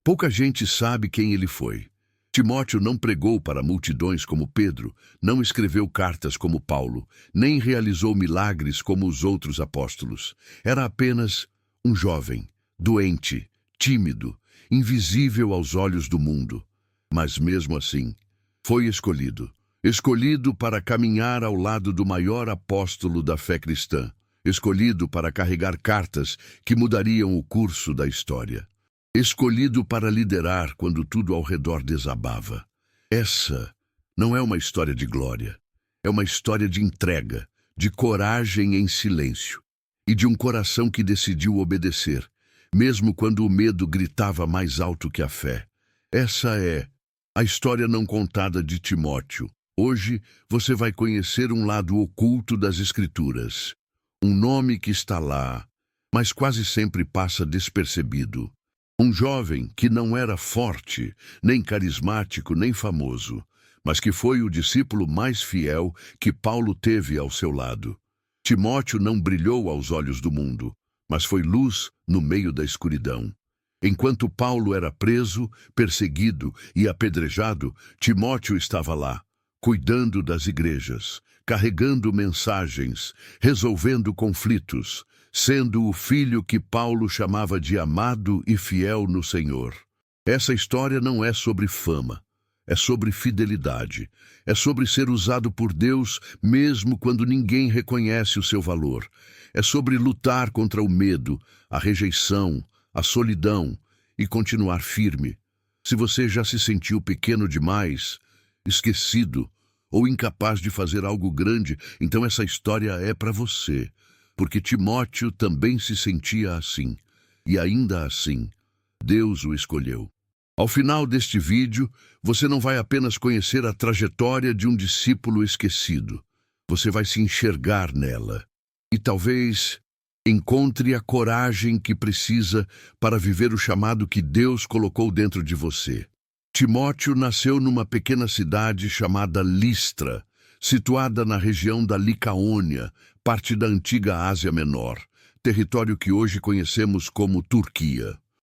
Pouca gente sabe quem ele foi. Timóteo não pregou para multidões como Pedro, não escreveu cartas como Paulo, nem realizou milagres como os outros apóstolos. Era apenas um jovem, doente, tímido, invisível aos olhos do mundo. Mas mesmo assim, foi escolhido para caminhar ao lado do maior apóstolo da fé cristã, escolhido para carregar cartas que mudariam o curso da história. Escolhido para liderar quando tudo ao redor desabava. Essa não é uma história de glória, é uma história de entrega, de coragem em silêncio e de um coração que decidiu obedecer, mesmo quando o medo gritava mais alto que a fé. Essa é a história não contada de Timóteo. Hoje você vai conhecer um lado oculto das Escrituras, um nome que está lá, mas quase sempre passa despercebido. Um jovem que não era forte, nem carismático, nem famoso, mas que foi o discípulo mais fiel que Paulo teve ao seu lado. Timóteo não brilhou aos olhos do mundo, mas foi luz no meio da escuridão. Enquanto Paulo era preso, perseguido e apedrejado, Timóteo estava lá, cuidando das igrejas, carregando mensagens, resolvendo conflitos, sendo o filho que Paulo chamava de amado e fiel no Senhor. Essa história não é sobre fama, é sobre fidelidade, é sobre ser usado por Deus mesmo quando ninguém reconhece o seu valor. É sobre lutar contra o medo, a rejeição, a solidão e continuar firme. Se você já se sentiu pequeno demais, esquecido ou incapaz de fazer algo grande, então essa história é para você. Porque Timóteo também se sentia assim, e ainda assim, Deus o escolheu. Ao final deste vídeo, você não vai apenas conhecer a trajetória de um discípulo esquecido, você vai se enxergar nela. E talvez encontre a coragem que precisa para viver o chamado que Deus colocou dentro de você. Timóteo nasceu numa pequena cidade chamada Listra, situada na região da Licaônia, parte da antiga Ásia Menor, território que hoje conhecemos como Turquia.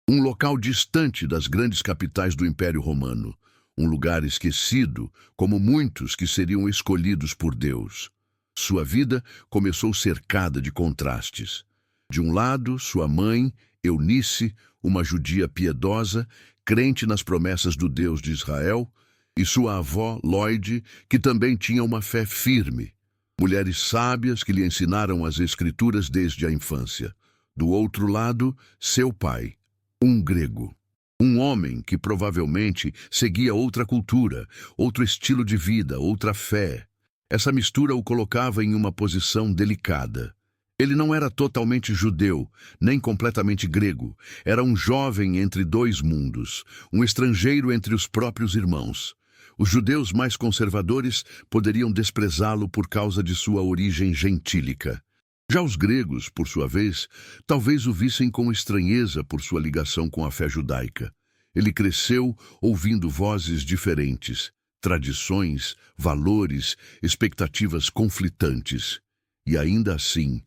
Um local distante das grandes capitais do Império Romano, um lugar esquecido, como muitos que seriam escolhidos por Deus. Sua vida começou cercada de contrastes. De um lado, sua mãe, Eunice, uma judia piedosa, crente nas promessas do Deus de Israel, e sua avó, Lloyd, que também tinha uma fé firme. Mulheres sábias que lhe ensinaram as Escrituras desde a infância. Do outro lado, seu pai, um grego. Um homem que provavelmente seguia outra cultura, outro estilo de vida, outra fé. Essa mistura o colocava em uma posição delicada. Ele não era totalmente judeu, nem completamente grego. Era um jovem entre dois mundos, um estrangeiro entre os próprios irmãos. Os judeus mais conservadores poderiam desprezá-lo por causa de sua origem gentílica. Já os gregos, por sua vez, talvez o vissem com estranheza por sua ligação com a fé judaica. Ele cresceu ouvindo vozes diferentes, tradições, valores, expectativas conflitantes. E ainda assim,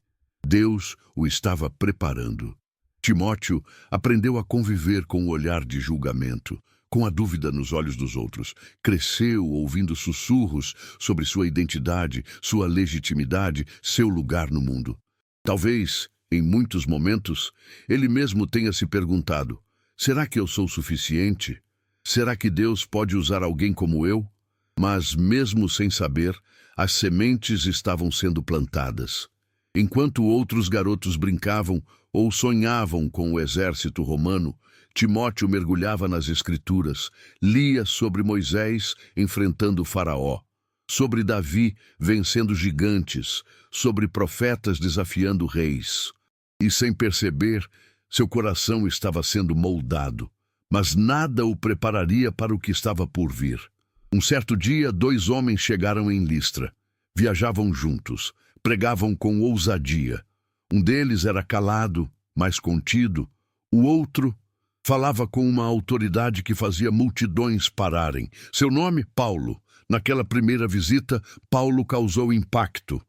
Deus o estava preparando. Timóteo aprendeu a conviver com o olhar de julgamento, com a dúvida nos olhos dos outros. Cresceu ouvindo sussurros sobre sua identidade, sua legitimidade, seu lugar no mundo. Talvez, em muitos momentos, ele mesmo tenha se perguntado: será que eu sou suficiente? Será que Deus pode usar alguém como eu? Mas, mesmo sem saber, as sementes estavam sendo plantadas. Enquanto outros garotos brincavam ou sonhavam com o exército romano, Timóteo mergulhava nas Escrituras, lia sobre Moisés enfrentando Faraó, sobre Davi vencendo gigantes, sobre profetas desafiando reis. E sem perceber, seu coração estava sendo moldado, mas nada o prepararia para o que estava por vir. Um certo dia, 2 homens chegaram em Listra. Viajavam juntos, pregavam com ousadia. Um deles era calado, mais contido. O outro falava com uma autoridade que fazia multidões pararem. Seu nome, Paulo. Naquela primeira visita, Paulo causou impacto,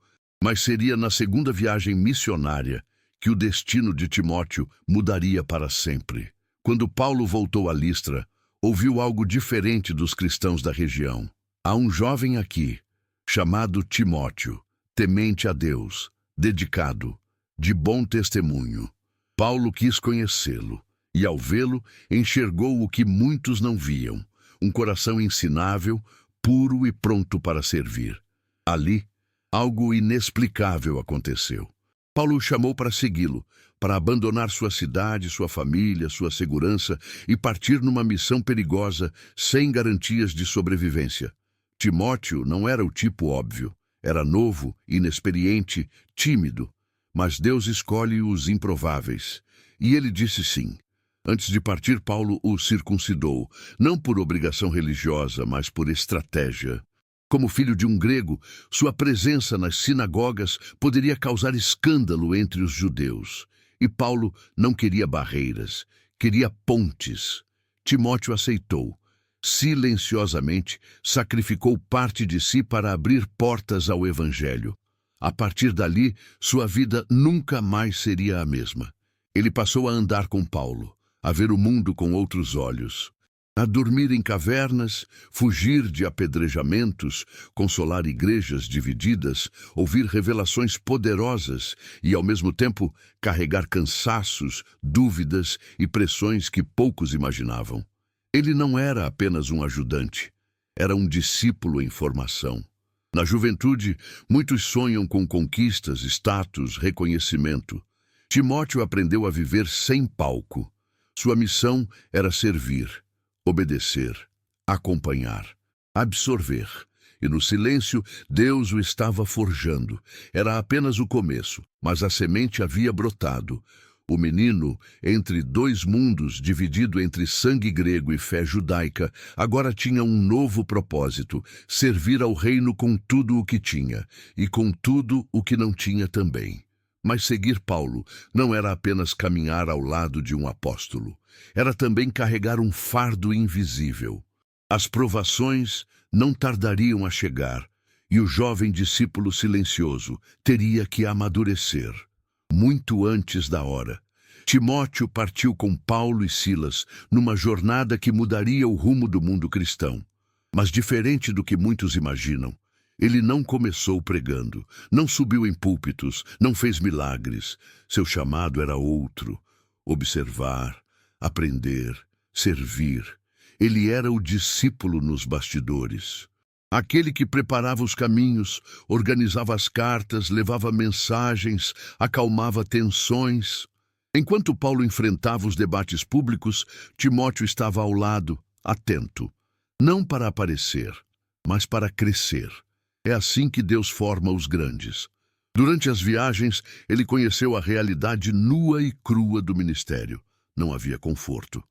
mas seria na segunda viagem missionária que o destino de Timóteo mudaria para sempre. Quando Paulo voltou a Listra, ouviu algo diferente dos cristãos da região. Há um jovem aqui, chamado Timóteo, temente a Deus, dedicado, de bom testemunho. Paulo quis conhecê-lo, e ao vê-lo, enxergou o que muitos não viam, um coração ensinável, puro e pronto para servir. Ali, algo inexplicável aconteceu. Paulo o chamou para segui-lo, para abandonar sua cidade, sua família, sua segurança e partir numa missão perigosa, sem garantias de sobrevivência. Timóteo não era o tipo óbvio. Era novo, inexperiente, tímido. Mas Deus escolhe os improváveis. E ele disse sim. Antes de partir, Paulo o circuncidou, não por obrigação religiosa, mas por estratégia. Como filho de um grego, sua presença nas sinagogas poderia causar escândalo entre os judeus. E Paulo não queria barreiras, queria pontes. Timóteo aceitou. Silenciosamente, sacrificou parte de si para abrir portas ao Evangelho. A partir dali, sua vida nunca mais seria a mesma. Ele passou a andar com Paulo, a ver o mundo com outros olhos, a dormir em cavernas, fugir de apedrejamentos, consolar igrejas divididas, ouvir revelações poderosas e, ao mesmo tempo, carregar cansaços, dúvidas e pressões que poucos imaginavam. Ele não era apenas um ajudante, era um discípulo em formação. Na juventude, muitos sonham com conquistas, status, reconhecimento. Timóteo aprendeu a viver sem palco. Sua missão era servir, obedecer, acompanhar, absorver. E no silêncio, Deus o estava forjando. Era apenas o começo, mas a semente havia brotado. O menino, entre dois mundos, dividido entre sangue grego e fé judaica, agora tinha um novo propósito: servir ao reino com tudo o que tinha, e com tudo o que não tinha também. Mas seguir Paulo não era apenas caminhar ao lado de um apóstolo. Era também carregar um fardo invisível. As provações não tardariam a chegar, e o jovem discípulo silencioso teria que amadurecer. Muito antes da hora, Timóteo partiu com Paulo e Silas numa jornada que mudaria o rumo do mundo cristão. Mas diferente do que muitos imaginam, ele não começou pregando, não subiu em púlpitos, não fez milagres. Seu chamado era outro: observar, aprender, servir. Ele era o discípulo nos bastidores. Aquele que preparava os caminhos, organizava as cartas, levava mensagens, acalmava tensões. Enquanto Paulo enfrentava os debates públicos, Timóteo estava ao lado, atento. Não para aparecer, mas para crescer. É assim que Deus forma os grandes. Durante as viagens, ele conheceu a realidade nua e crua do ministério. Não havia conforto,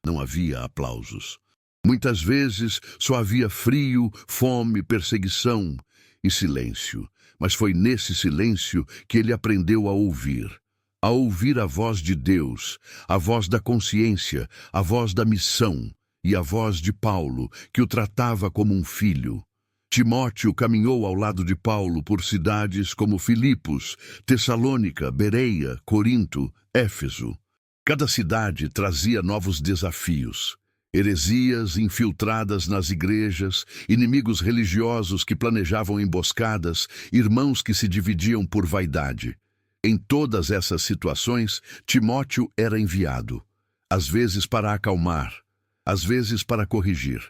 não havia aplausos. Muitas vezes só havia frio, fome, perseguição e silêncio. Mas foi nesse silêncio que ele aprendeu a ouvir a voz de Deus, a voz da consciência, a voz da missão e a voz de Paulo, que o tratava como um filho. Timóteo caminhou ao lado de Paulo por cidades como Filipos, Tessalônica, Bereia, Corinto, Éfeso. Cada cidade trazia novos desafios. Heresias infiltradas nas igrejas, inimigos religiosos que planejavam emboscadas, irmãos que se dividiam por vaidade. Em todas essas situações, Timóteo era enviado, às vezes para acalmar, às vezes para corrigir,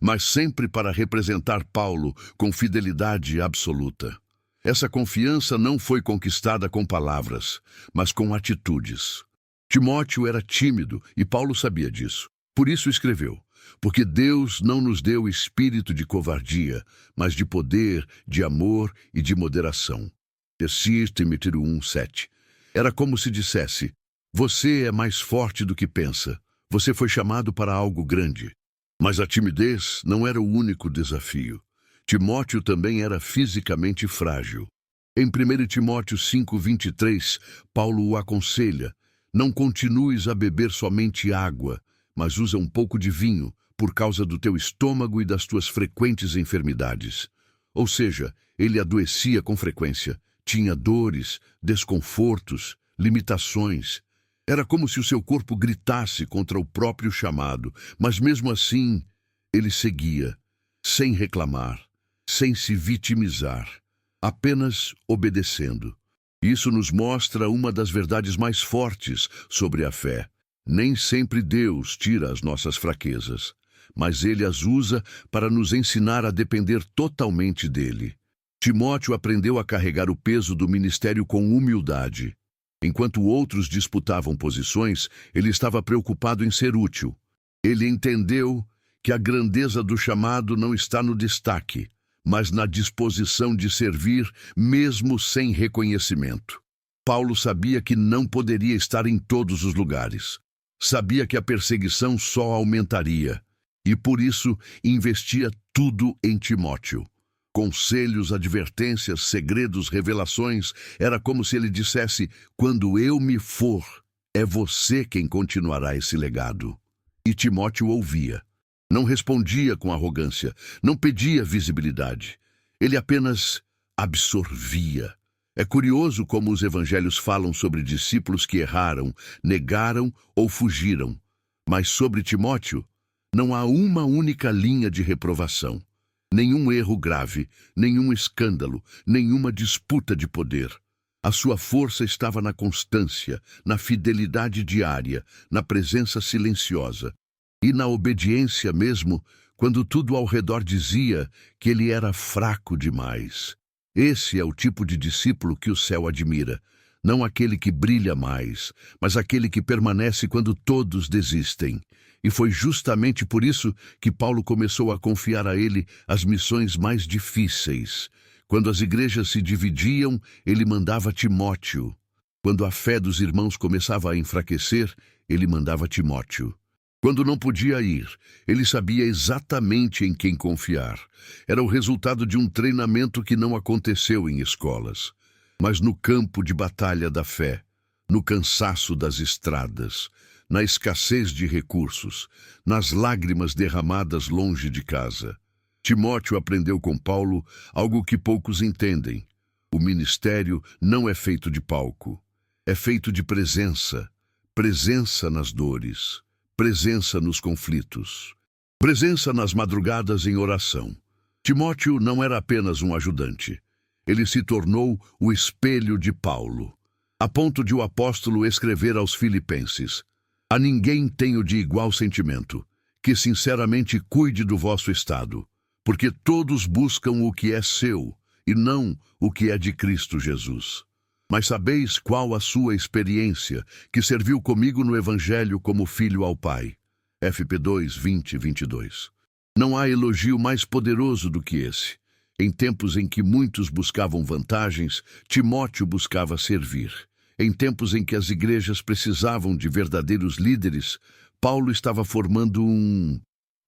mas sempre para representar Paulo com fidelidade absoluta. Essa confiança não foi conquistada com palavras, mas com atitudes. Timóteo era tímido e Paulo sabia disso. Por isso escreveu: porque Deus não nos deu espírito de covardia, mas de poder, de amor e de moderação. 1 Timóteo 1:7. Era como se dissesse: você é mais forte do que pensa. Você foi chamado para algo grande. Mas a timidez não era o único desafio. Timóteo também era fisicamente frágil. Em 1 Timóteo 5:23, Paulo o aconselha: não continues a beber somente água, mas usa um pouco de vinho, por causa do teu estômago e das tuas frequentes enfermidades. Ou seja, ele adoecia com frequência, tinha dores, desconfortos, limitações. Era como se o seu corpo gritasse contra o próprio chamado, mas mesmo assim, ele seguia, sem reclamar, sem se vitimizar, apenas obedecendo. Isso nos mostra uma das verdades mais fortes sobre a fé. Nem sempre Deus tira as nossas fraquezas, mas Ele as usa para nos ensinar a depender totalmente dEle. Timóteo aprendeu a carregar o peso do ministério com humildade. Enquanto outros disputavam posições, ele estava preocupado em ser útil. Ele entendeu que a grandeza do chamado não está no destaque, mas na disposição de servir mesmo sem reconhecimento. Paulo sabia que não poderia estar em todos os lugares. Sabia que a perseguição só aumentaria, e por isso investia tudo em Timóteo. Conselhos, advertências, segredos, revelações, era como se ele dissesse: quando eu me for, é você quem continuará esse legado. E Timóteo ouvia. Não respondia com arrogância, não pedia visibilidade. Ele apenas absorvia. É curioso como os evangelhos falam sobre discípulos que erraram, negaram ou fugiram. Mas sobre Timóteo, não há uma única linha de reprovação. Nenhum erro grave, nenhum escândalo, nenhuma disputa de poder. A sua força estava na constância, na fidelidade diária, na presença silenciosa e na obediência mesmo, quando tudo ao redor dizia que ele era fraco demais. Esse é o tipo de discípulo que o céu admira, não aquele que brilha mais, mas aquele que permanece quando todos desistem. E foi justamente por isso que Paulo começou a confiar a ele as missões mais difíceis. Quando as igrejas se dividiam, ele mandava Timóteo. Quando a fé dos irmãos começava a enfraquecer, ele mandava Timóteo. Quando não podia ir, ele sabia exatamente em quem confiar. Era o resultado de um treinamento que não aconteceu em escolas, mas no campo de batalha da fé, no cansaço das estradas, na escassez de recursos, nas lágrimas derramadas longe de casa. Timóteo aprendeu com Paulo algo que poucos entendem. O ministério não é feito de palco, é feito de presença, presença nas dores, presença nos conflitos, presença nas madrugadas em oração. Timóteo não era apenas um ajudante. Ele se tornou o espelho de Paulo, a ponto de o apóstolo escrever aos Filipenses: a ninguém tenho de igual sentimento, que sinceramente cuide do vosso estado, porque todos buscam o que é seu, e não o que é de Cristo Jesus. Mas sabeis qual a sua experiência, que serviu comigo no Evangelho como filho ao Pai. FP 2, 20 e 22. Não há elogio mais poderoso do que esse. Em tempos em que muitos buscavam vantagens, Timóteo buscava servir. Em tempos em que as igrejas precisavam de verdadeiros líderes, Paulo estava formando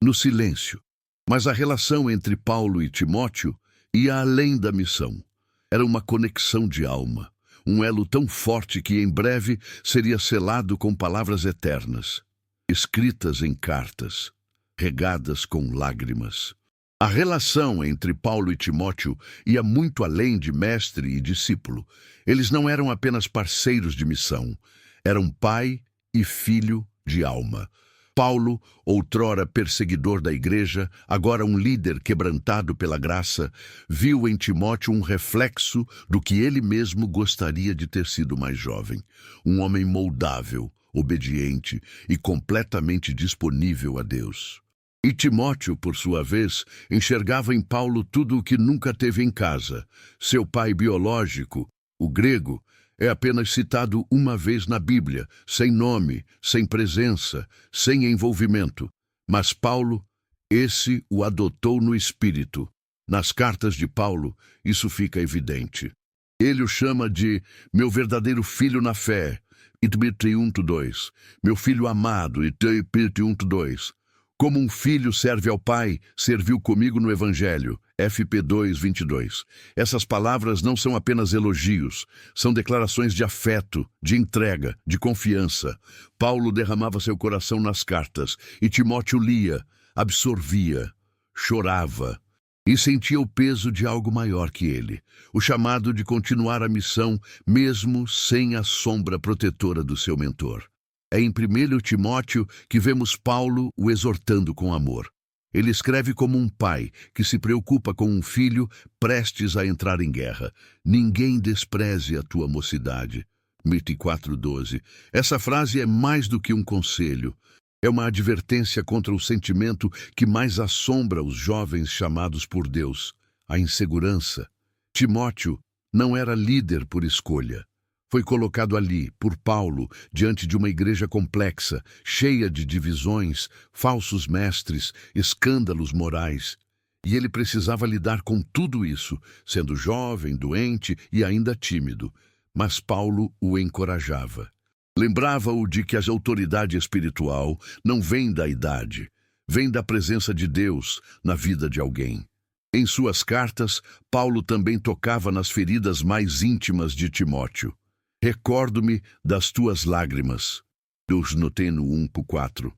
no silêncio. Mas a relação entre Paulo e Timóteo ia além da missão. Era uma conexão de alma, um elo tão forte que em breve seria selado com palavras eternas, escritas em cartas, regadas com lágrimas. A relação entre Paulo e Timóteo ia muito além de mestre e discípulo. Eles não eram apenas parceiros de missão, eram pai e filho de alma. Paulo, outrora perseguidor da igreja, agora um líder quebrantado pela graça, viu em Timóteo um reflexo do que ele mesmo gostaria de ter sido mais jovem. Um homem moldável, obediente e completamente disponível a Deus. E Timóteo, por sua vez, enxergava em Paulo tudo o que nunca teve em casa. Seu pai biológico, o grego, é apenas citado uma vez na Bíblia, sem nome, sem presença, sem envolvimento. Mas Paulo, esse o adotou no espírito. Nas cartas de Paulo, isso fica evidente. Ele o chama de meu verdadeiro filho na fé, Tito 1:2, meu filho amado, Tito 1:2. Como um filho serve ao pai, serviu comigo no Evangelho, FP 2:22. Essas palavras não são apenas elogios, são declarações de afeto, de entrega, de confiança. Paulo derramava seu coração nas cartas, e Timóteo lia, absorvia, chorava, e sentia o peso de algo maior que ele, o chamado de continuar a missão, mesmo sem a sombra protetora do seu mentor. É em 1 Timóteo que vemos Paulo o exortando com amor. Ele escreve como um pai que se preocupa com um filho prestes a entrar em guerra. Ninguém despreze a tua mocidade. 4:12. Essa frase é mais do que um conselho. É uma advertência contra o sentimento que mais assombra os jovens chamados por Deus, a insegurança. Timóteo não era líder por escolha. Foi colocado ali, por Paulo, diante de uma igreja complexa, cheia de divisões, falsos mestres, escândalos morais. E ele precisava lidar com tudo isso, sendo jovem, doente e ainda tímido. Mas Paulo o encorajava. Lembrava-o de que a autoridade espiritual não vem da idade, vem da presença de Deus na vida de alguém. Em suas cartas, Paulo também tocava nas feridas mais íntimas de Timóteo. Recordo-me das tuas lágrimas. Deus notei no 1:4.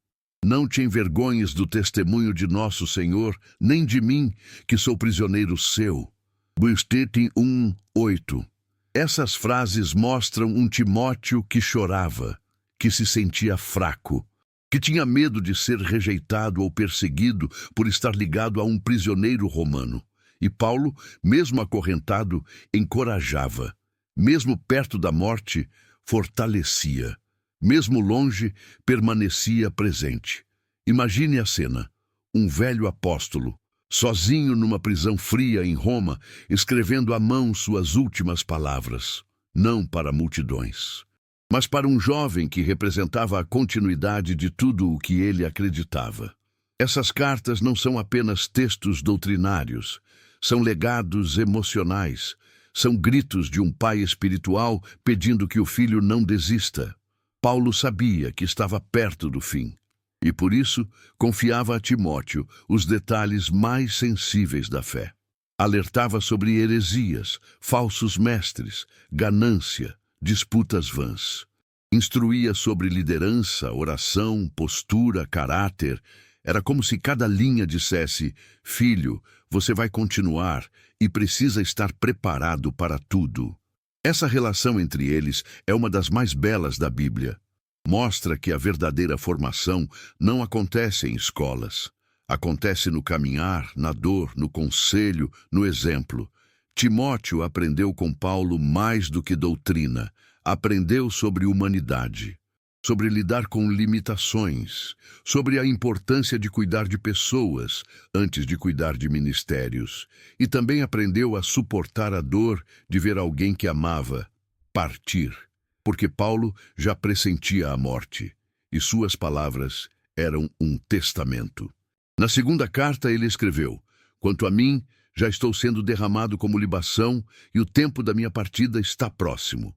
Não te envergonhes do testemunho de nosso Senhor, nem de mim, que sou prisioneiro seu. Bustete 1:8. Essas frases mostram um Timóteo que chorava, que se sentia fraco, que tinha medo de ser rejeitado ou perseguido por estar ligado a um prisioneiro romano. E Paulo, mesmo acorrentado, encorajava. Mesmo perto da morte, fortalecia. Mesmo longe, permanecia presente. Imagine a cena. Um velho apóstolo, sozinho numa prisão fria em Roma, escrevendo à mão suas últimas palavras. Não para multidões, mas para um jovem que representava a continuidade de tudo o que ele acreditava. Essas cartas não são apenas textos doutrinários, são legados emocionais. São gritos de um pai espiritual pedindo que o filho não desista. Paulo sabia que estava perto do fim e, por isso, confiava a Timóteo os detalhes mais sensíveis da fé. Alertava sobre heresias, falsos mestres, ganância, disputas vãs. Instruía sobre liderança, oração, postura, caráter. Era como se cada linha dissesse: filho, você vai continuar e precisa estar preparado para tudo. Essa relação entre eles é uma das mais belas da Bíblia. Mostra que a verdadeira formação não acontece em escolas. Acontece no caminhar, na dor, no conselho, no exemplo. Timóteo aprendeu com Paulo mais do que doutrina. Aprendeu sobre humanidade, sobre lidar com limitações, sobre a importância de cuidar de pessoas antes de cuidar de ministérios. E também aprendeu a suportar a dor de ver alguém que amava partir, porque Paulo já pressentia a morte, e suas palavras eram um testamento. Na segunda carta ele escreveu: quanto a mim, já estou sendo derramado como libação, e o tempo da minha partida está próximo.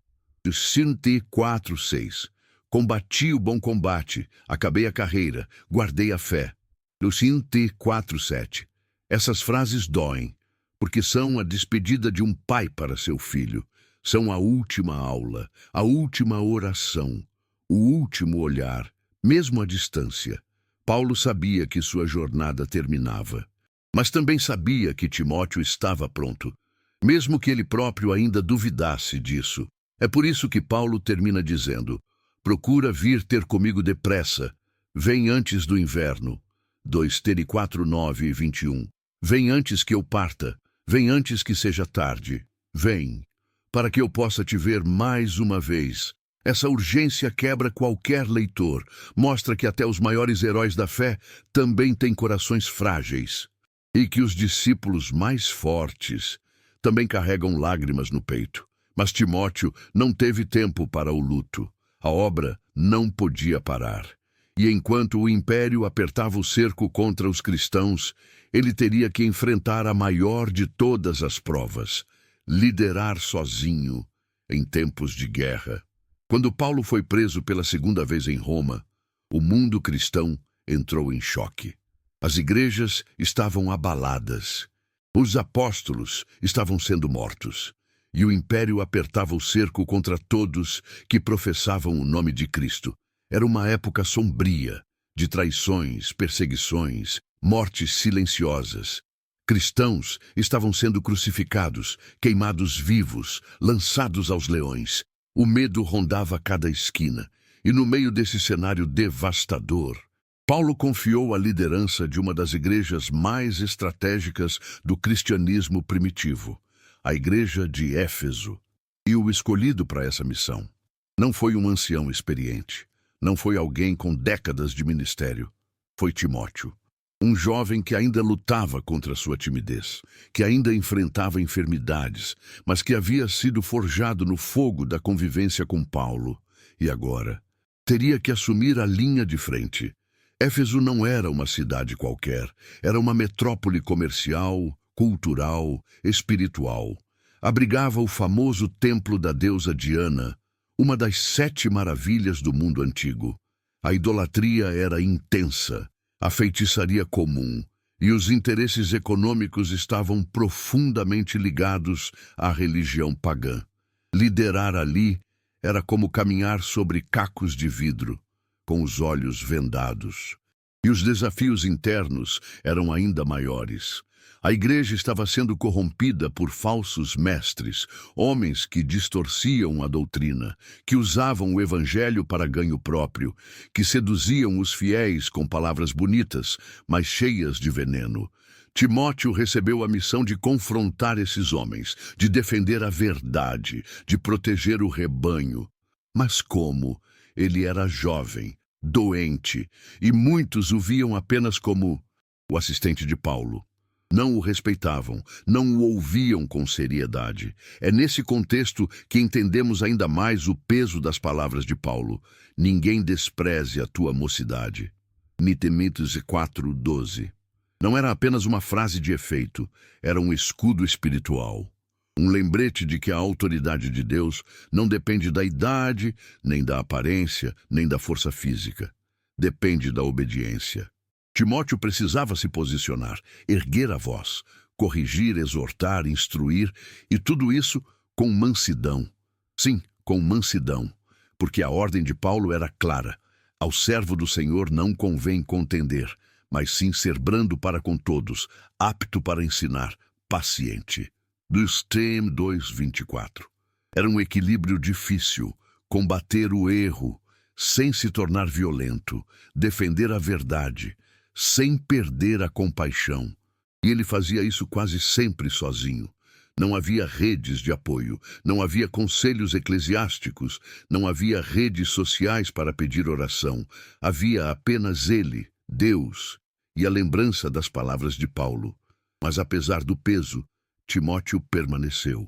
Sinti 4:6. Combati o bom combate, acabei a carreira, guardei a fé. Sinti 4:7. Essas frases doem, porque são a despedida de um pai para seu filho. São a última aula, a última oração, o último olhar, mesmo à distância. Paulo sabia que sua jornada terminava, mas também sabia que Timóteo estava pronto, mesmo que ele próprio ainda duvidasse disso. É por isso que Paulo termina dizendo: procura vir ter comigo depressa, vem antes do inverno. 2 Tr 4:9-21. Vem antes que eu parta, vem antes que seja tarde, vem, para que eu possa te ver mais uma vez. Essa urgência quebra qualquer leitor, mostra que até os maiores heróis da fé também têm corações frágeis, e que os discípulos mais fortes também carregam lágrimas no peito. Mas Timóteo não teve tempo para o luto. A obra não podia parar. E enquanto o império apertava o cerco contra os cristãos, ele teria que enfrentar a maior de todas as provas: liderar sozinho em tempos de guerra. Quando Paulo foi preso pela segunda vez em Roma, o mundo cristão entrou em choque. As igrejas estavam abaladas. Os apóstolos estavam sendo mortos. E o império apertava o cerco contra todos que professavam o nome de Cristo. Era uma época sombria, de traições, perseguições, mortes silenciosas. Cristãos estavam sendo crucificados, queimados vivos, lançados aos leões. O medo rondava cada esquina, E no meio desse cenário devastador, Paulo confiou a liderança de uma das igrejas mais estratégicas do cristianismo primitivo, a igreja de Éfeso. E o escolhido para essa missão não foi um ancião experiente, não foi alguém com décadas de ministério, foi Timóteo. Um jovem que ainda lutava contra sua timidez, que ainda enfrentava enfermidades, mas que havia sido forjado no fogo da convivência com Paulo. E agora teria que assumir a linha de frente. Éfeso não era uma cidade qualquer, era uma metrópole comercial, cultural, espiritual. Abrigava o famoso templo da deusa Diana, uma das 7 maravilhas do mundo antigo. A idolatria era intensa, a feitiçaria comum, e os interesses econômicos estavam profundamente ligados à religião pagã. Liderar ali era como caminhar sobre cacos de vidro, com os olhos vendados. E os desafios internos eram ainda maiores. A igreja estava sendo corrompida por falsos mestres, homens que distorciam a doutrina, que usavam o evangelho para ganho próprio, que seduziam os fiéis com palavras bonitas, mas cheias de veneno. Timóteo recebeu a missão de confrontar esses homens, de defender a verdade, de proteger o rebanho. Mas como? Ele era jovem, doente, e muitos o viam apenas como o assistente de Paulo. Não o respeitavam, não o ouviam com seriedade. É nesse contexto que entendemos ainda mais o peso das palavras de Paulo. Ninguém despreze a tua mocidade. Nitemites 4:12. Não era apenas uma frase de efeito, era um escudo espiritual. Um lembrete de que a autoridade de Deus não depende da idade, nem da aparência, nem da força física. Depende da obediência. Timóteo precisava se posicionar, erguer a voz, corrigir, exortar, instruir, e tudo isso com mansidão. Sim, com mansidão, porque a ordem de Paulo era clara. Ao servo do Senhor não convém contender, mas sim ser brando para com todos, apto para ensinar, paciente. Do Stem 2:24. Era um equilíbrio difícil, combater o erro, sem se tornar violento, defender a verdade, sem perder a compaixão. E ele fazia isso quase sempre sozinho. Não havia redes de apoio, não havia conselhos eclesiásticos, não havia redes sociais para pedir oração. Havia apenas ele, Deus, e a lembrança das palavras de Paulo. Mas apesar do peso, Timóteo permaneceu.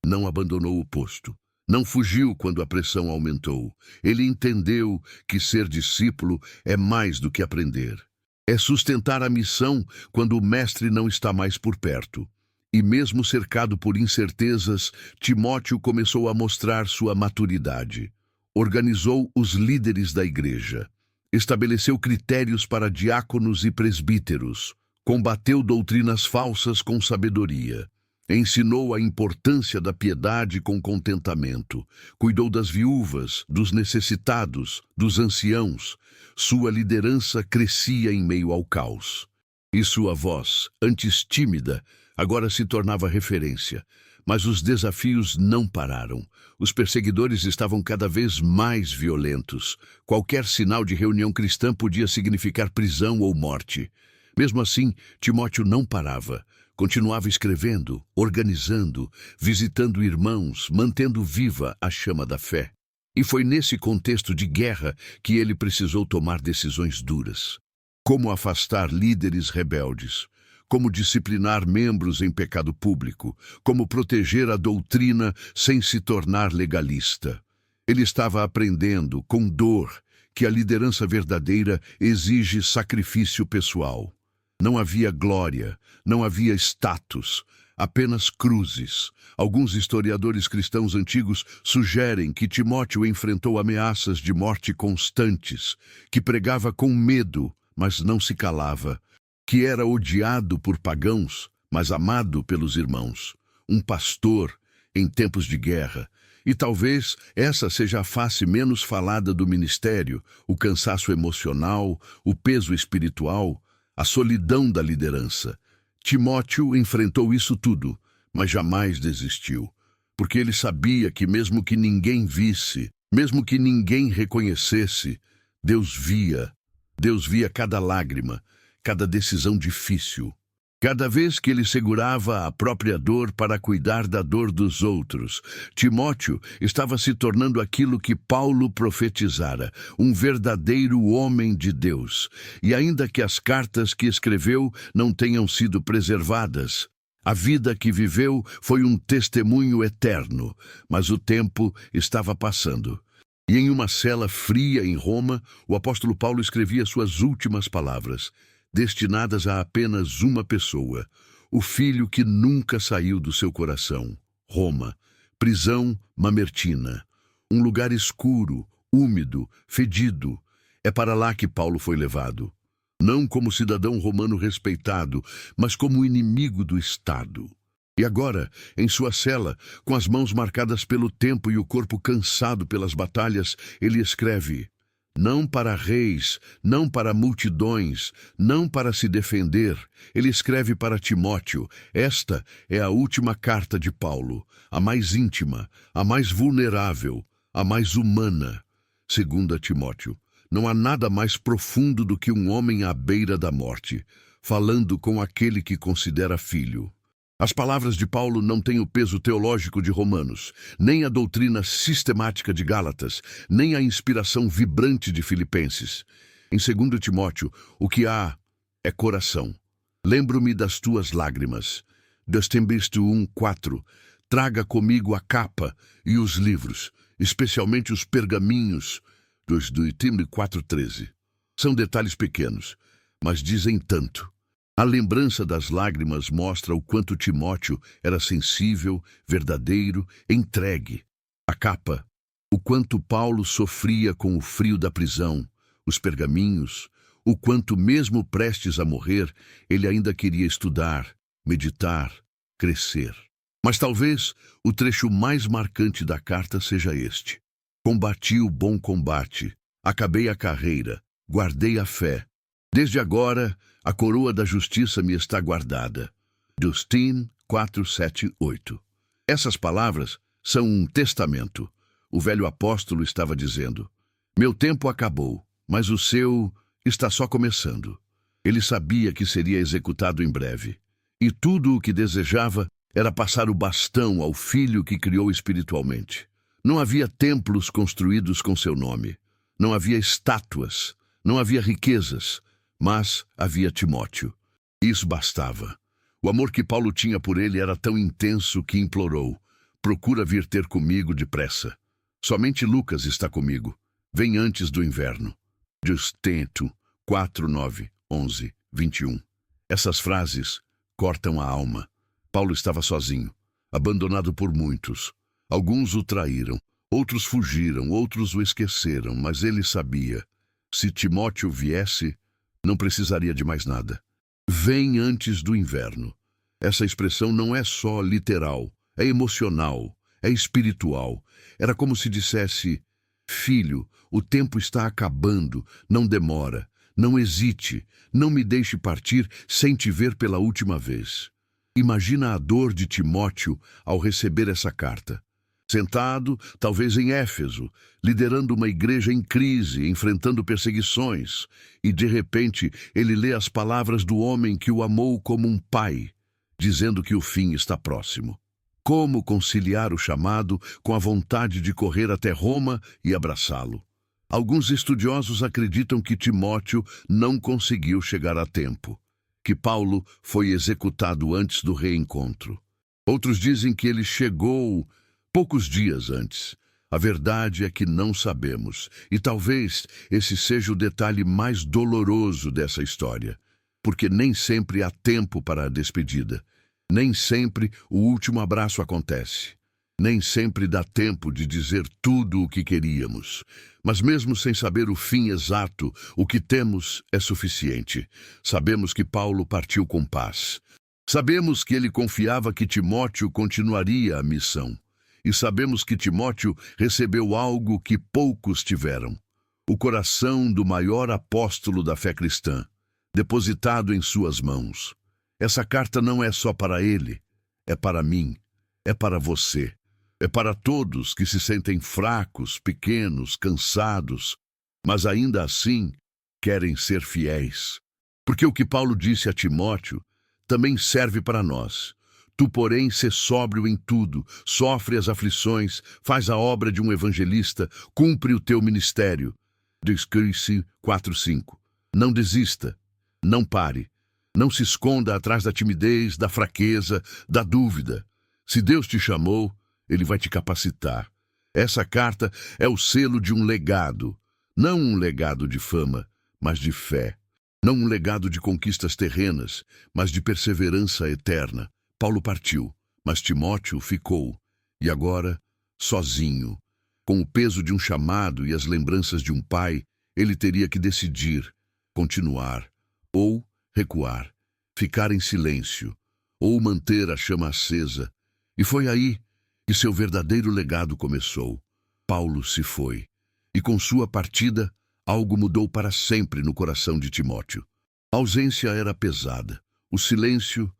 Não abandonou o posto. Não fugiu quando a pressão aumentou. Ele entendeu que ser discípulo é mais do que aprender. É sustentar a missão quando o mestre não está mais por perto. E mesmo cercado por incertezas, Timóteo começou a mostrar sua maturidade. Organizou os líderes da igreja. Estabeleceu critérios para diáconos e presbíteros. Combateu doutrinas falsas com sabedoria. Ensinou a importância da piedade com contentamento. Cuidou das viúvas, dos necessitados, dos anciãos. Sua liderança crescia em meio ao caos. E sua voz, antes tímida, agora se tornava referência. Mas os desafios não pararam. Os perseguidores estavam cada vez mais violentos. Qualquer sinal de reunião cristã podia significar prisão ou morte. Mesmo assim, Timóteo não parava. Continuava escrevendo, organizando, visitando irmãos, mantendo viva a chama da fé. E foi nesse contexto de guerra que ele precisou tomar decisões duras. Como afastar líderes rebeldes, como disciplinar membros em pecado público, como proteger a doutrina sem se tornar legalista. Ele estava aprendendo, com dor, que a liderança verdadeira exige sacrifício pessoal. Não havia glória, não havia status, apenas cruzes. Alguns historiadores cristãos antigos sugerem que Timóteo enfrentou ameaças de morte constantes, que pregava com medo, mas não se calava, que era odiado por pagãos, mas amado pelos irmãos. Um pastor em tempos de guerra. E talvez essa seja a face menos falada do ministério, o cansaço emocional, o peso espiritual, a solidão da liderança. Timóteo enfrentou isso tudo, mas jamais desistiu, porque ele sabia que mesmo que ninguém visse, Mesmo que ninguém reconhecesse, Deus via. Deus via cada lágrima, cada decisão difícil. Cada vez que ele segurava a própria dor para cuidar da dor dos outros, Timóteo estava se tornando aquilo que Paulo profetizara, um verdadeiro homem de Deus. E ainda que as cartas que escreveu não tenham sido preservadas, a vida que viveu foi um testemunho eterno, mas o tempo estava passando. E em uma cela fria em Roma, o apóstolo Paulo escrevia suas últimas palavras, destinadas a apenas uma pessoa, o filho que nunca saiu do seu coração. Roma, prisão Mamertina, um lugar escuro, úmido, fedido. É para lá que Paulo foi levado, não como cidadão romano respeitado, mas como inimigo do Estado. E agora, em sua cela, com as mãos marcadas pelo tempo e o corpo cansado pelas batalhas, ele escreve: não para reis, não para multidões, não para se defender. Ele escreve para Timóteo. Esta é a última carta de Paulo, a mais íntima, a mais vulnerável, a mais humana. 2 Timóteo. Não há nada mais profundo do que um homem à beira da morte, falando com aquele que considera filho. As palavras de Paulo não têm o peso teológico de Romanos, nem a doutrina sistemática de Gálatas, nem a inspiração vibrante de Filipenses. Em 2 Timóteo, o que há é coração. Lembro-me das tuas lágrimas. Destembisto 1:4. Traga comigo a capa e os livros, especialmente os pergaminhos. 2 Timóteo 4:13. São detalhes pequenos, mas dizem tanto. A lembrança das lágrimas mostra o quanto Timóteo era sensível, verdadeiro, entregue. A capa, o quanto Paulo sofria com o frio da prisão, os pergaminhos, o quanto mesmo prestes a morrer, ele ainda queria estudar, meditar, crescer. Mas talvez o trecho mais marcante da carta seja este: combati o bom combate, acabei a carreira, guardei a fé. Desde agora, a coroa da justiça me está guardada. Justine 4:7-8. Essas palavras são um testamento. O velho apóstolo estava dizendo: meu tempo acabou, mas o seu está só começando. Ele sabia que seria executado em breve. E tudo o que desejava era passar o bastão ao filho que criou espiritualmente. Não havia templos construídos com seu nome. Não havia estátuas. Não havia riquezas. Mas havia Timóteo. Isso bastava. O amor que Paulo tinha por ele era tão intenso que implorou: procura vir ter comigo depressa. Somente Lucas está comigo. Vem antes do inverno. Justine 4:9-11-21. Essas frases cortam a alma. Paulo estava sozinho, abandonado por muitos. Alguns o traíram, outros fugiram, outros o esqueceram, mas ele sabia: se Timóteo viesse, não precisaria de mais nada. Vem antes do inverno. Essa expressão não é só literal, é emocional, é espiritual. Era como se dissesse: filho, o tempo está acabando, não demora, não hesite, não me deixe partir sem te ver pela última vez. Imagina a dor de Timóteo ao receber essa carta. Sentado, talvez em Éfeso, liderando uma igreja em crise, enfrentando perseguições, e de repente ele lê as palavras do homem que o amou como um pai, dizendo que o fim está próximo. Como conciliar o chamado com a vontade de correr até Roma e abraçá-lo? Alguns estudiosos acreditam que Timóteo não conseguiu chegar a tempo, que Paulo foi executado antes do reencontro. Outros dizem que ele chegou poucos dias antes. A verdade é que não sabemos, e talvez esse seja o detalhe mais doloroso dessa história, porque nem sempre há tempo para a despedida, nem sempre o último abraço acontece, nem sempre dá tempo de dizer tudo o que queríamos, mas mesmo sem saber o fim exato, o que temos é suficiente. Sabemos que Paulo partiu com paz. Sabemos que ele confiava que Timóteo continuaria a missão. E sabemos que Timóteo recebeu algo que poucos tiveram: o coração do maior apóstolo da fé cristã, depositado em suas mãos. Essa carta não é só para ele, é para mim, é para você. É para todos que se sentem fracos, pequenos, cansados, mas ainda assim querem ser fiéis. Porque o que Paulo disse a Timóteo também serve para nós. Tu, porém, sê sóbrio em tudo, sofre as aflições, faz a obra de um evangelista, cumpre o teu ministério. Diz Colossenses 4:5. Não desista, não pare, não se esconda atrás da timidez, da fraqueza, da dúvida. Se Deus te chamou, Ele vai te capacitar. Essa carta é o selo de um legado, não um legado de fama, mas de fé. Não um legado de conquistas terrenas, mas de perseverança eterna. Paulo partiu, mas Timóteo ficou, e agora, sozinho, com o peso de um chamado e as lembranças de um pai, ele teria que decidir, continuar, ou recuar, ficar em silêncio, ou manter a chama acesa. E foi aí que seu verdadeiro legado começou. Paulo se foi, e com sua partida, algo mudou para sempre no coração de Timóteo. A ausência era pesada, o silêncio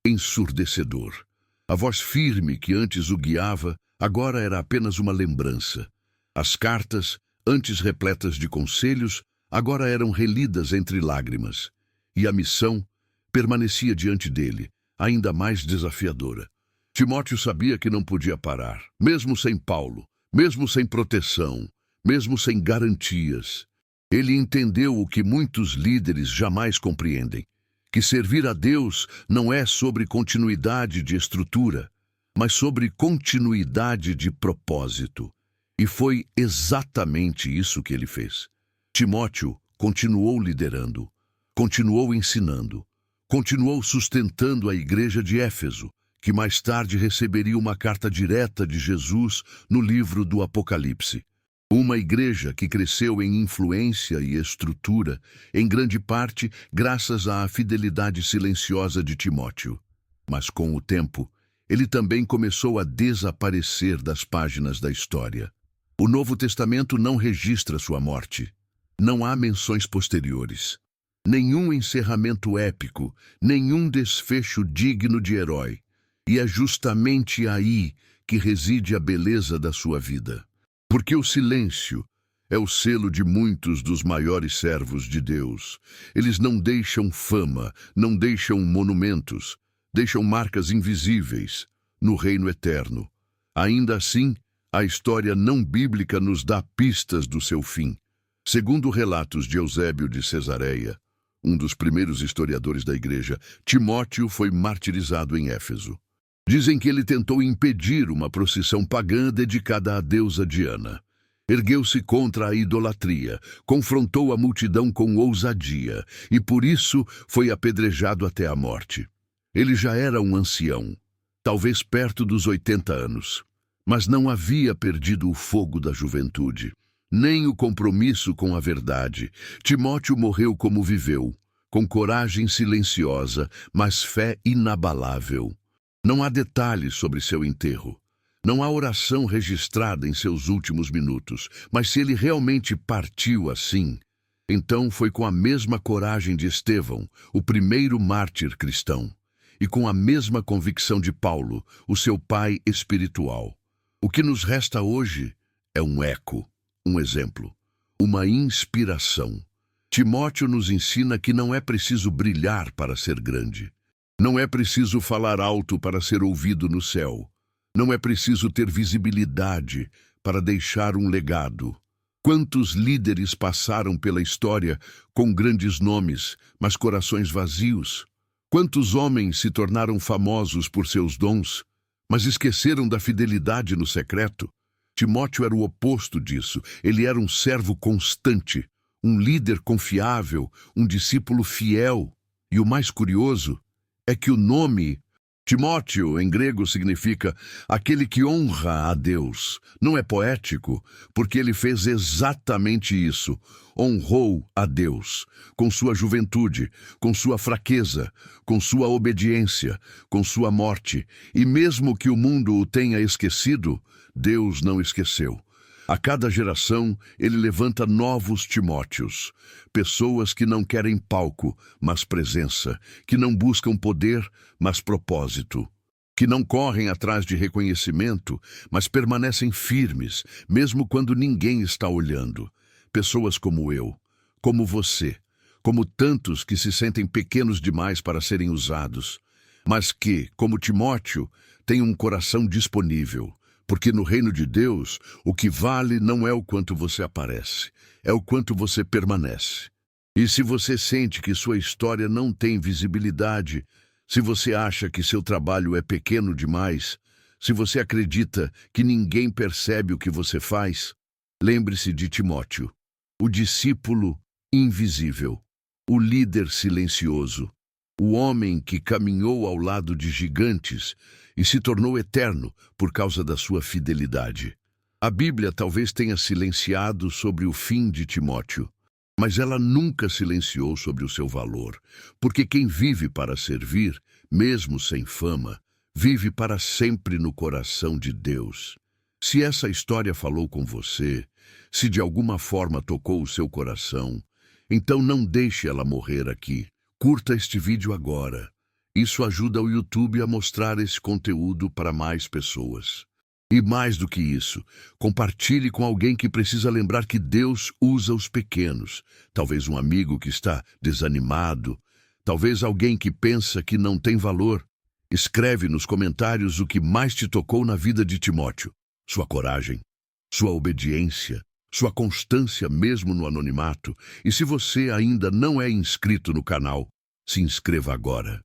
ensurdecedor. A voz firme que antes o guiava, agora era apenas uma lembrança. As cartas, antes repletas de conselhos, agora eram relidas entre lágrimas. E a missão permanecia diante dele, ainda mais desafiadora. Timóteo sabia que não podia parar, mesmo sem Paulo, mesmo sem proteção, mesmo sem garantias. Ele entendeu o que muitos líderes jamais compreendem, que servir a Deus não é sobre continuidade de estrutura, mas sobre continuidade de propósito. E foi exatamente isso que ele fez. Timóteo continuou liderando, continuou ensinando, continuou sustentando a igreja de Éfeso, que mais tarde receberia uma carta direta de Jesus no livro do Apocalipse. Uma igreja que cresceu em influência e estrutura, em grande parte graças à fidelidade silenciosa de Timóteo. Mas com o tempo, ele também começou a desaparecer das páginas da história. O Novo Testamento não registra sua morte. Não há menções posteriores. Nenhum encerramento épico, nenhum desfecho digno de herói. E é justamente aí que reside a beleza da sua vida. Porque o silêncio é o selo de muitos dos maiores servos de Deus. Eles não deixam fama, não deixam monumentos, deixam marcas invisíveis no reino eterno. Ainda assim, a história não bíblica nos dá pistas do seu fim. Segundo relatos de Eusébio de Cesareia, um dos primeiros historiadores da igreja, Timóteo foi martirizado em Éfeso. Dizem que ele tentou impedir uma procissão pagã dedicada à deusa Diana. Ergueu-se contra a idolatria, confrontou a multidão com ousadia e por isso foi apedrejado até a morte. Ele já era um ancião, talvez perto dos 80 anos, mas não havia perdido o fogo da juventude, nem o compromisso com a verdade. Timóteo morreu como viveu, com coragem silenciosa, mas fé inabalável. Não há detalhes sobre seu enterro. Não há oração registrada em seus últimos minutos. Mas se ele realmente partiu assim, então foi com a mesma coragem de Estevão, o primeiro mártir cristão, e com a mesma convicção de Paulo, o seu pai espiritual. O que nos resta hoje é um eco, um exemplo, uma inspiração. Timóteo nos ensina que não é preciso brilhar para ser grande. Não é preciso falar alto para ser ouvido no céu. Não é preciso ter visibilidade para deixar um legado. Quantos líderes passaram pela história com grandes nomes, mas corações vazios? Quantos homens se tornaram famosos por seus dons, mas esqueceram da fidelidade no secreto? Timóteo era o oposto disso. Ele era um servo constante, um líder confiável, um discípulo fiel. E o mais curioso é que o nome Timóteo, em grego, significa aquele que honra a Deus. Não é poético, porque ele fez exatamente isso. Honrou a Deus, com sua juventude, com sua fraqueza, com sua obediência, com sua morte. E mesmo que o mundo o tenha esquecido, Deus não esqueceu. A cada geração, ele levanta novos Timóteos, pessoas que não querem palco, mas presença, que não buscam poder, mas propósito, que não correm atrás de reconhecimento, mas permanecem firmes, mesmo quando ninguém está olhando. Pessoas como eu, como você, como tantos que se sentem pequenos demais para serem usados, mas que, como Timóteo, têm um coração disponível. Porque no reino de Deus, o que vale não é o quanto você aparece, é o quanto você permanece. E se você sente que sua história não tem visibilidade, se você acha que seu trabalho é pequeno demais, se você acredita que ninguém percebe o que você faz, lembre-se de Timóteo, o discípulo invisível, o líder silencioso, o homem que caminhou ao lado de gigantes e se tornou eterno por causa da sua fidelidade. A Bíblia talvez tenha silenciado sobre o fim de Timóteo, mas ela nunca silenciou sobre o seu valor, porque quem vive para servir, mesmo sem fama, vive para sempre no coração de Deus. Se essa história falou com você, se de alguma forma tocou o seu coração, então não deixe ela morrer aqui. Curta este vídeo agora. Isso ajuda o YouTube a mostrar esse conteúdo para mais pessoas. E mais do que isso, compartilhe com alguém que precisa lembrar que Deus usa os pequenos. Talvez um amigo que está desanimado, talvez alguém que pensa que não tem valor. Escreve nos comentários o que mais te tocou na vida de Timóteo. Sua coragem, sua obediência, sua constância mesmo no anonimato. E se você ainda não é inscrito no canal, se inscreva agora.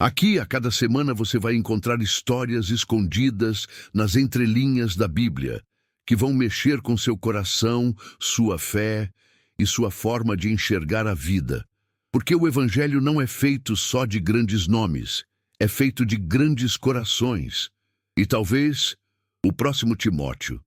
Aqui, a cada semana, você vai encontrar histórias escondidas nas entrelinhas da Bíblia, que vão mexer com seu coração, sua fé e sua forma de enxergar a vida. Porque o Evangelho não é feito só de grandes nomes, é feito de grandes corações. E talvez o próximo Timóteo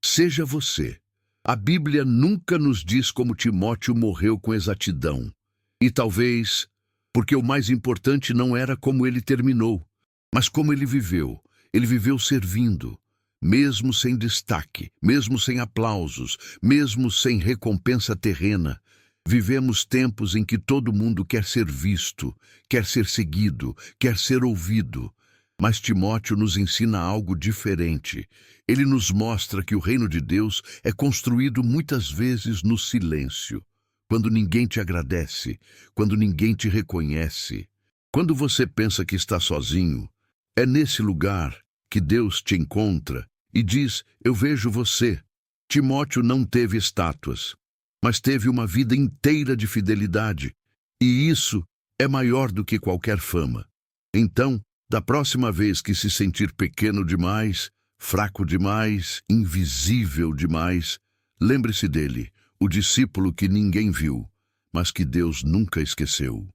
seja você. A Bíblia nunca nos diz como Timóteo morreu com exatidão. E talvez porque o mais importante não era como ele terminou, mas como ele viveu. Ele viveu servindo, mesmo sem destaque, mesmo sem aplausos, mesmo sem recompensa terrena. Vivemos tempos em que todo mundo quer ser visto, quer ser seguido, quer ser ouvido. Mas Timóteo nos ensina algo diferente. Ele nos mostra que o reino de Deus é construído muitas vezes no silêncio. Quando ninguém te agradece, quando ninguém te reconhece, quando você pensa que está sozinho, é nesse lugar que Deus te encontra e diz: eu vejo você. Timóteo não teve estátuas, mas teve uma vida inteira de fidelidade, e isso é maior do que qualquer fama. Então, da próxima vez que se sentir pequeno demais, fraco demais, invisível demais, lembre-se dele, o discípulo que ninguém viu, mas que Deus nunca esqueceu.